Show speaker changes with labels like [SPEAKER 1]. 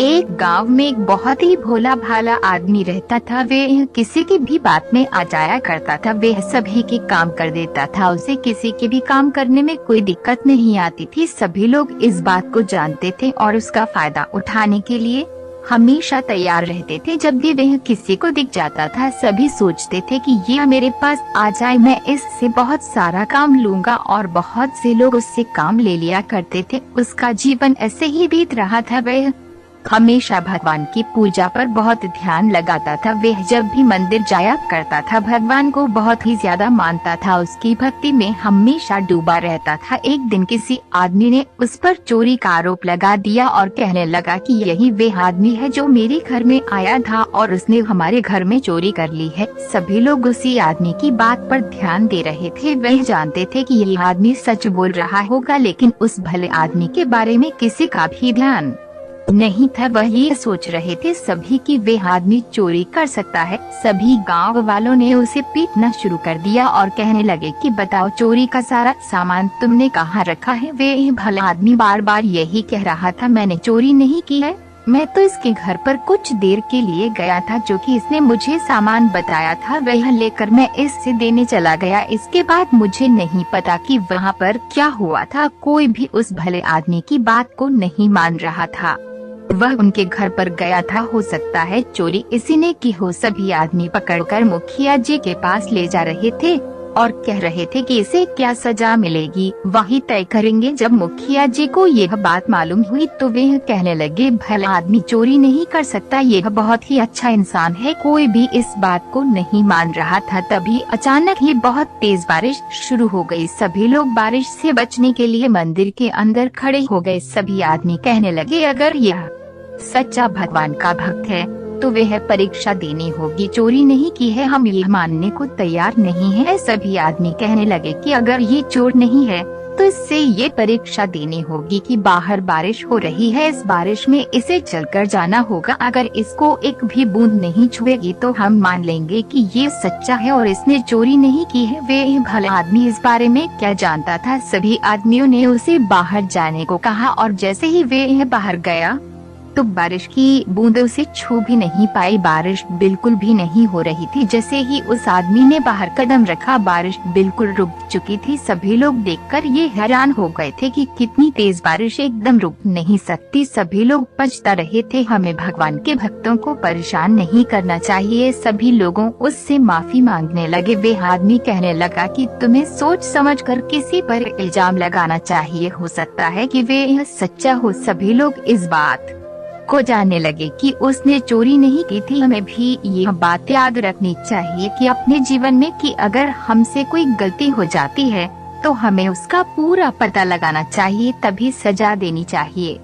[SPEAKER 1] एक गांव में एक बहुत ही भोला भाला आदमी रहता था। वह किसी की भी बात में आ जाया करता था। वह सभी के काम कर देता था। उसे किसी के भी काम करने में कोई दिक्कत नहीं आती थी। सभी लोग इस बात को जानते थे और उसका फायदा उठाने के लिए हमेशा तैयार रहते थे। जब भी वह किसी को दिख जाता था, सभी सोचते थे कि ये मेरे पास आ जाए, मैं इससे बहुत सारा काम लूंगा। और बहुत से लोग उससे काम ले लिया करते थे। उसका जीवन ऐसे ही बीत रहा था। वह हमेशा भगवान की पूजा पर बहुत ध्यान लगाता था। वह जब भी मंदिर जाया करता था, भगवान को बहुत ही ज्यादा मानता था। उसकी भक्ति में हमेशा डूबा रहता था। एक दिन किसी आदमी ने उस पर चोरी का आरोप लगा दिया और कहने लगा कि यही वह आदमी है जो मेरे घर में आया था और उसने हमारे घर में चोरी कर ली है। सभी लोग उसी आदमी की बात पर ध्यान दे रहे थे। वह जानते थे कि यह आदमी सच बोल रहा होगा, लेकिन उस भले आदमी के बारे में किसी का भी ध्यान नहीं था। वह ये सोच रहे थे सभी कि वह आदमी चोरी कर सकता है। सभी गांव वालों ने उसे पीटना शुरू कर दिया और कहने लगे कि बताओ, चोरी का सारा सामान तुमने कहाँ रखा है। वह भला आदमी बार बार यही कह रहा था, मैंने चोरी नहीं की है, मैं तो इसके घर पर कुछ देर के लिए गया था, जो कि इसने मुझे सामान बताया था वह लेकर मैं इससे देने चला गया। इसके बाद मुझे नहीं पता कि वहाँ पर क्या हुआ था। कोई भी उस भले आदमी की बात को नहीं मान रहा था। वह उनके घर पर गया था, हो सकता है चोरी इसी ने की हो। सभी आदमी पकड़कर मुखिया जी के पास ले जा रहे थे और कह रहे थे कि इसे क्या सजा मिलेगी वही तय करेंगे। जब मुखिया जी को यह बात मालूम हुई तो वे कहने लगे, भला आदमी चोरी नहीं कर सकता, यह बहुत ही अच्छा इंसान है। कोई भी इस बात को नहीं मान रहा था। तभी अचानक ही बहुत तेज बारिश शुरू हो गई। सभी लोग बारिश से बचने के लिए मंदिर के अंदर खड़े हो गए। सभी आदमी कहने लगे, अगर यह सच्चा भगवान का भक्त है तो वह परीक्षा देनी होगी, चोरी नहीं की है, हम ये मानने को तैयार नहीं है। सभी आदमी कहने लगे कि अगर ये चोर नहीं है तो इससे ये परीक्षा देनी होगी कि बाहर बारिश हो रही है, इस बारिश में इसे चलकर जाना होगा। अगर इसको एक भी बूंद नहीं छुएगी तो हम मान लेंगे कि ये सच्चा है और इसने चोरी नहीं की है। वे भला आदमी इस बारे में क्या जानता था। सभी आदमियों ने उसे बाहर जाने को कहा और जैसे ही वे बाहर गया तो बारिश की बूंदें उसे छू भी नहीं पाई। बारिश बिल्कुल भी नहीं हो रही थी। जैसे ही उस आदमी ने बाहर कदम रखा, बारिश बिल्कुल रुक चुकी थी। सभी लोग देखकर ये हैरान हो गए थे कि कितनी तेज बारिश एकदम रुक नहीं सकती। सभी लोग पछता रहे थे, हमें भगवान के भक्तों को परेशान नहीं करना चाहिए। सभी लोगों उससे माफी मांगने लगे। वे आदमी कहने लगा कि तुम्हें सोच समझकर किसी पर इल्जाम लगाना चाहिए, हो सकता है कि वे यह सच्चा हो। सभी लोग इस बात को जानने लगे कि उसने चोरी नहीं की थी। हमें भी यह बात याद रखनी चाहिए कि अपने जीवन में कि अगर हमसे कोई गलती हो जाती है तो हमें उसका पूरा पता लगाना चाहिए, तभी सजा देनी चाहिए।